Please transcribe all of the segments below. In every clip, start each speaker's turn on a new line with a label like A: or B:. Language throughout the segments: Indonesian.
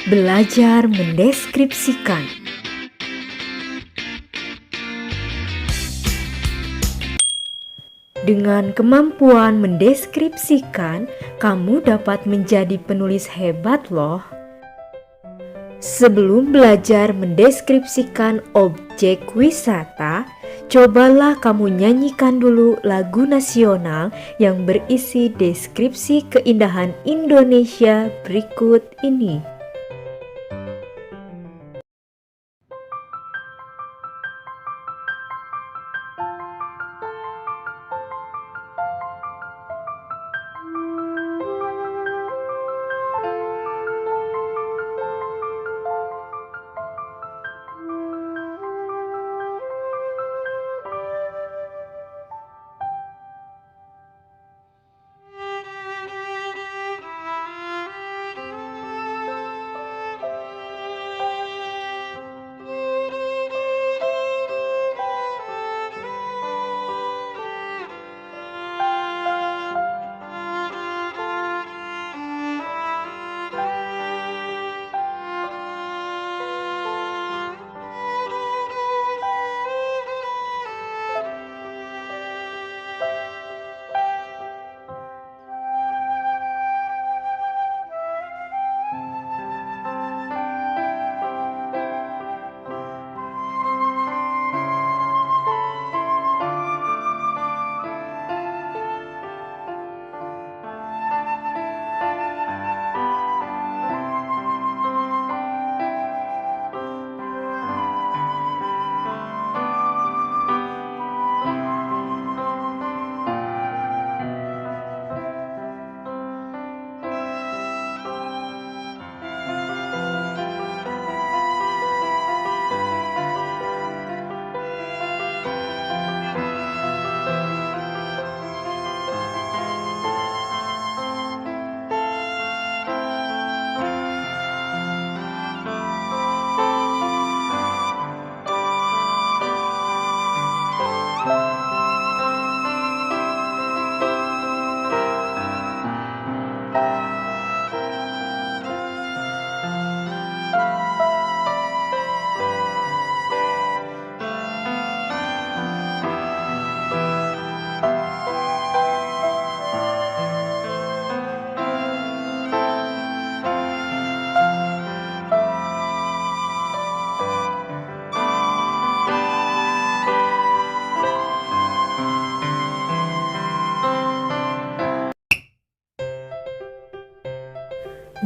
A: Belajar mendeskripsikan. Dengan kemampuan mendeskripsikan, kamu dapat menjadi penulis hebat loh. Sebelum belajar mendeskripsikan objek wisata, cobalah kamu nyanyikan dulu lagu nasional yang berisi deskripsi keindahan Indonesia berikut ini.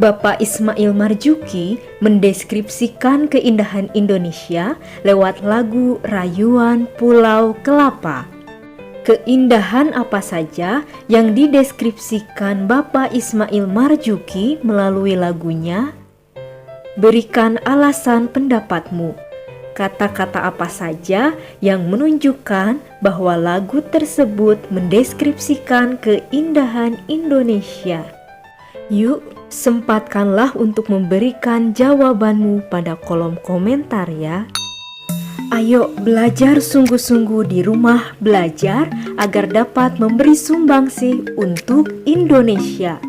A: Bapak Ismail Marzuki mendeskripsikan keindahan Indonesia lewat lagu Rayuan Pulau Kelapa. Keindahan apa saja yang dideskripsikan Bapak Ismail Marzuki melalui lagunya? Berikan alasan pendapatmu. Kata-kata apa saja yang menunjukkan bahwa lagu tersebut mendeskripsikan keindahan Indonesia? Yuk, sempatkanlah untuk memberikan jawabanmu pada kolom komentar ya. Ayo belajar sungguh-sungguh di rumah belajar agar dapat memberi sumbangsih untuk Indonesia.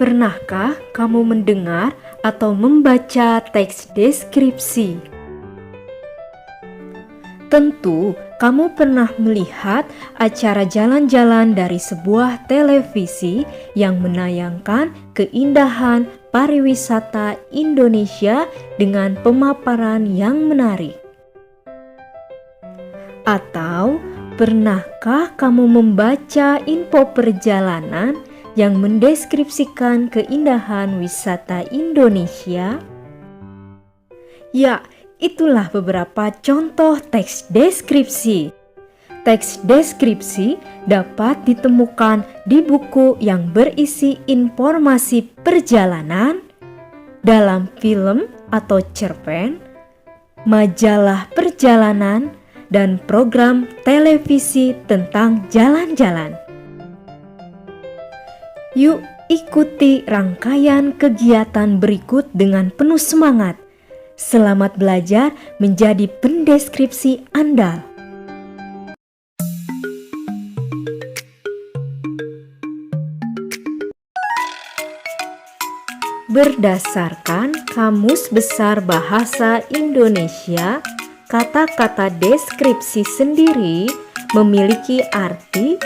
A: Pernahkah kamu mendengar atau membaca teks deskripsi? Tentu, kamu pernah melihat acara jalan-jalan dari sebuah televisi yang menayangkan keindahan pariwisata Indonesia dengan pemaparan yang menarik. Atau pernahkah kamu membaca info perjalanan yang mendeskripsikan keindahan wisata Indonesia? Ya, itulah beberapa contoh teks deskripsi. Teks deskripsi dapat ditemukan di buku yang berisi informasi perjalanan, dalam film atau cerpen, majalah perjalanan, dan program televisi tentang jalan-jalan. Yuk ikuti rangkaian kegiatan berikut dengan penuh semangat. Selamat belajar menjadi pendeskripsi andal. Berdasarkan Kamus Besar Bahasa Indonesia, kata-kata deskripsi sendiri memiliki arti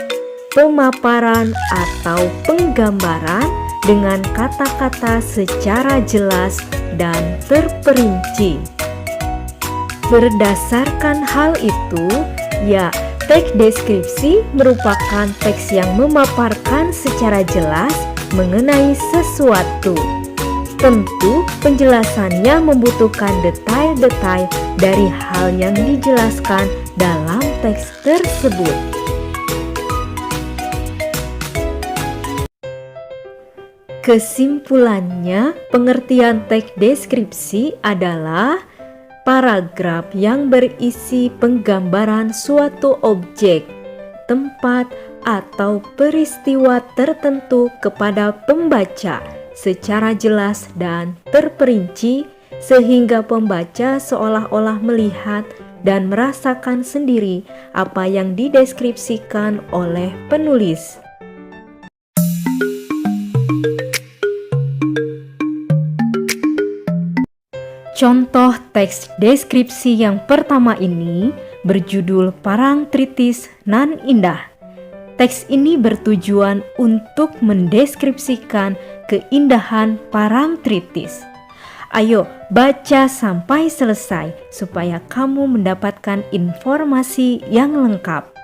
A: pemaparan atau penggambaran dengan kata-kata secara jelas dan terperinci. Berdasarkan hal itu, teks deskripsi merupakan teks yang memaparkan secara jelas mengenai sesuatu. Tentu, penjelasannya membutuhkan detail-detail dari hal yang dijelaskan dalam teks tersebut. Kesimpulannya, pengertian teks deskripsi adalah paragraf yang berisi penggambaran suatu objek, tempat, atau peristiwa tertentu kepada pembaca secara jelas dan terperinci sehingga pembaca seolah-olah melihat dan merasakan sendiri apa yang dideskripsikan oleh penulis. Contoh teks deskripsi yang pertama ini berjudul Parangtritis Nan Indah. Teks ini bertujuan untuk mendeskripsikan keindahan Parangtritis. Ayo baca sampai selesai supaya kamu mendapatkan informasi yang lengkap.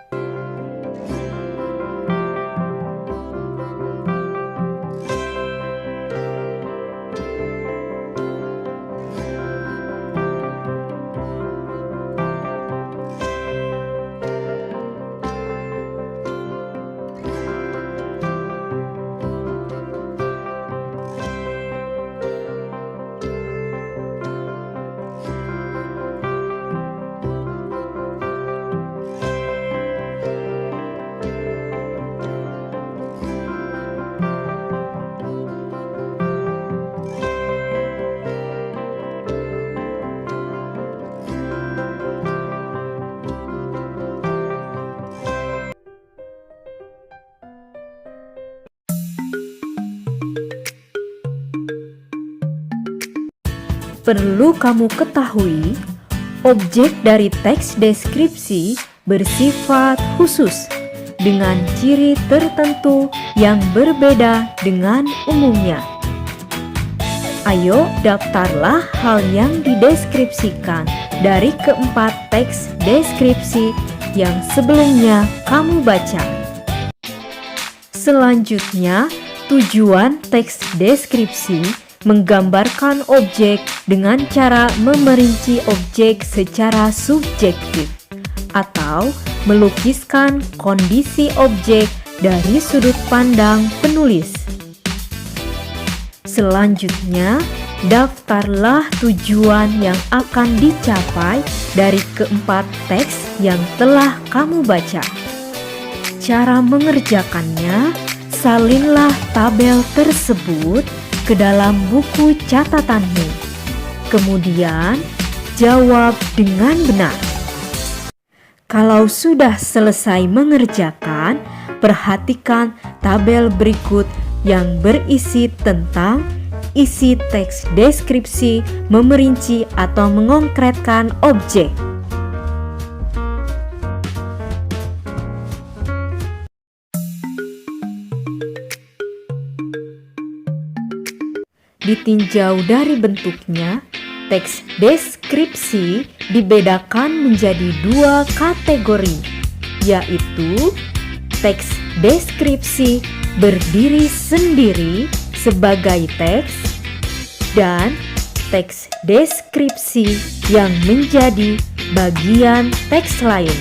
A: Perlu kamu ketahui, objek dari teks deskripsi bersifat khusus dengan ciri tertentu yang berbeda dengan umumnya. Ayo daftarlah hal yang dideskripsikan dari keempat teks deskripsi yang sebelumnya kamu baca. Selanjutnya, tujuan teks deskripsi menggambarkan objek dengan cara memerinci objek secara subjektif atau melukiskan kondisi objek dari sudut pandang penulis. Selanjutnya, daftarlah tujuan yang akan dicapai dari keempat teks yang telah kamu baca. Cara mengerjakannya, salinlah tabel tersebut ke dalam buku catatanmu. Kemudian, jawab dengan benar. Kalau sudah selesai mengerjakan, perhatikan tabel berikut yang berisi tentang isi teks deskripsi, memerinci atau mengkonkretkan objek. Di Ditinjau dari bentuknya, teks deskripsi dibedakan menjadi 2 kategori, yaitu teks deskripsi berdiri sendiri sebagai teks dan teks deskripsi yang menjadi bagian teks lain.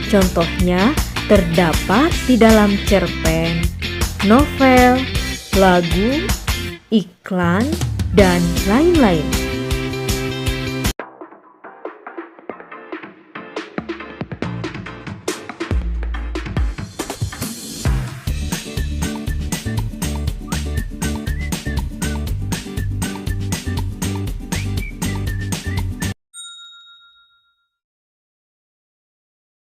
A: Contohnya terdapat di dalam cerpen, novel, lagu, iklan, dan lain-lain.